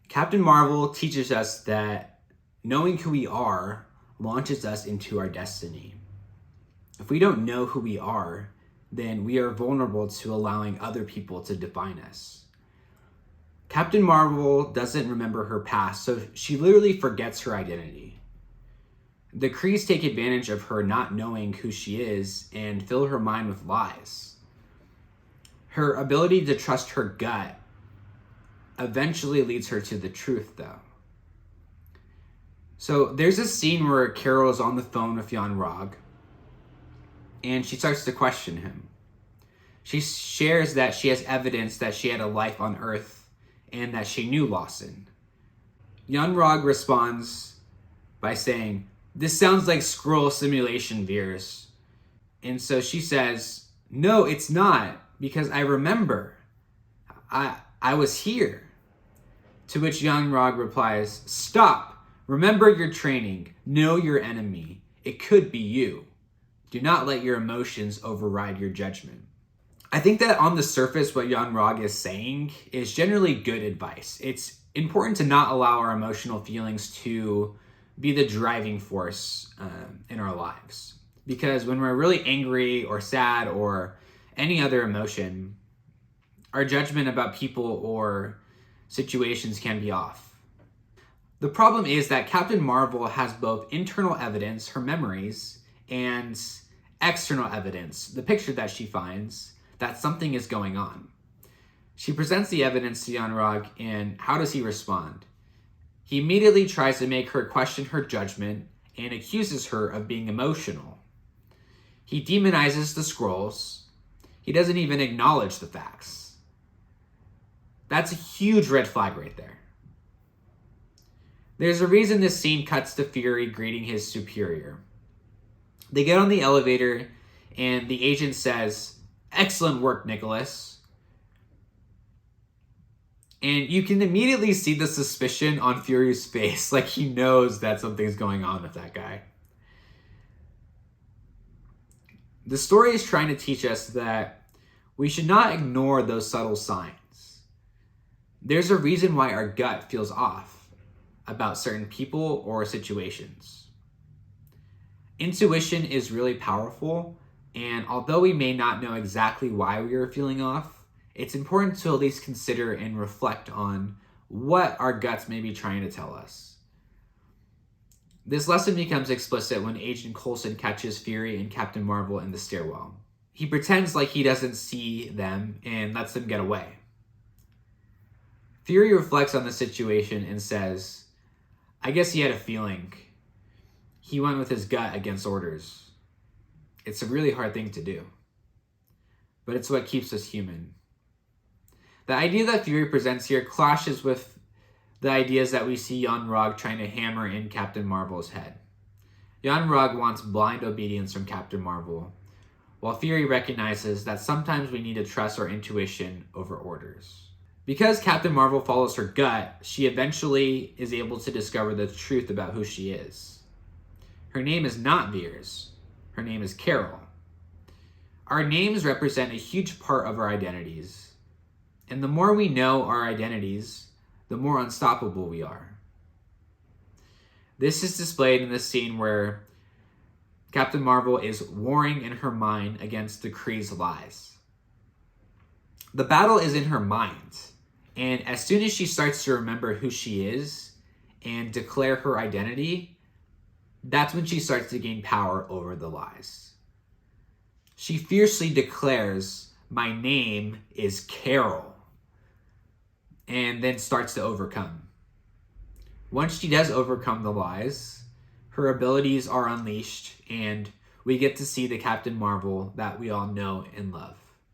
Captain Marvel teaches us that knowing who we are launches us into our destiny. If we don't know who we are, then we are vulnerable to allowing other people to define us. Captain Marvel doesn't remember her past, so she literally forgets her identity. The Krees take advantage of her not knowing who she is and fill her mind with lies. Her ability to trust her gut eventually leads her to the truth, though. So there's a scene where Carol is on the phone with Yon-Rogg, and she starts to question him. She shares that she has evidence that she had a life on Earth and that she knew Lawson. Yon-Rogg responds by saying, "This sounds like Skrull simulation, Veers." And so she says, "No, it's not, because I remember. I was here." To which Yon-Rogg replies, "Stop. Remember your training. Know your enemy. It could be you. Do not let your emotions override your judgment." I think that on the surface, what Yon-Rogg is saying is generally good advice. It's important to not allow our emotional feelings to be the driving force in our lives. Because when we're really angry or sad or any other emotion, our judgment about people or situations can be off. The problem is that Captain Marvel has both internal evidence, her memories, and external evidence, the picture that she finds, that something is going on. She presents the evidence to Yon-Rogg, and how does he respond? He immediately tries to make her question her judgment and accuses her of being emotional. He demonizes the Skrulls. He doesn't even acknowledge the facts. That's a huge red flag right there. There's a reason this scene cuts to Fury greeting his superior. They get on the elevator, and the agent says, "Excellent work, Nicholas." And you can immediately see the suspicion on Fury's face, like he knows that something's going on with that guy. The story is trying to teach us that we should not ignore those subtle signs. There's a reason why our gut feels off about certain people or situations. Intuition is really powerful, and although we may not know exactly why we are feeling off, it's important to at least consider and reflect on what our guts may be trying to tell us. This lesson becomes explicit when Agent Coulson catches Fury and Captain Marvel in the stairwell. He pretends like he doesn't see them and lets them get away. Fury reflects on the situation and says, "I guess he had a feeling. He went with his gut against orders." It's a really hard thing to do, but it's what keeps us human. The idea that Fury presents here clashes with the ideas that we see Yon-Rogg trying to hammer in Captain Marvel's head. Yon-Rogg wants blind obedience from Captain Marvel, while Fury recognizes that sometimes we need to trust our intuition over orders. Because Captain Marvel follows her gut, she eventually is able to discover the truth about who she is. Her name is not Veers. Her name is Carol. Our names represent a huge part of our identities. And the more we know our identities, the more unstoppable we are. This is displayed in the scene where Captain Marvel is warring in her mind against the Kree's lies. The battle is in her mind, and as soon as she starts to remember who she is and declare her identity, that's when she starts to gain power over the lies. She fiercely declares, "My name is Carol," and then starts to overcome. Once she does overcome the lies, her abilities are unleashed, and we get to see the Captain Marvel that we all know and love.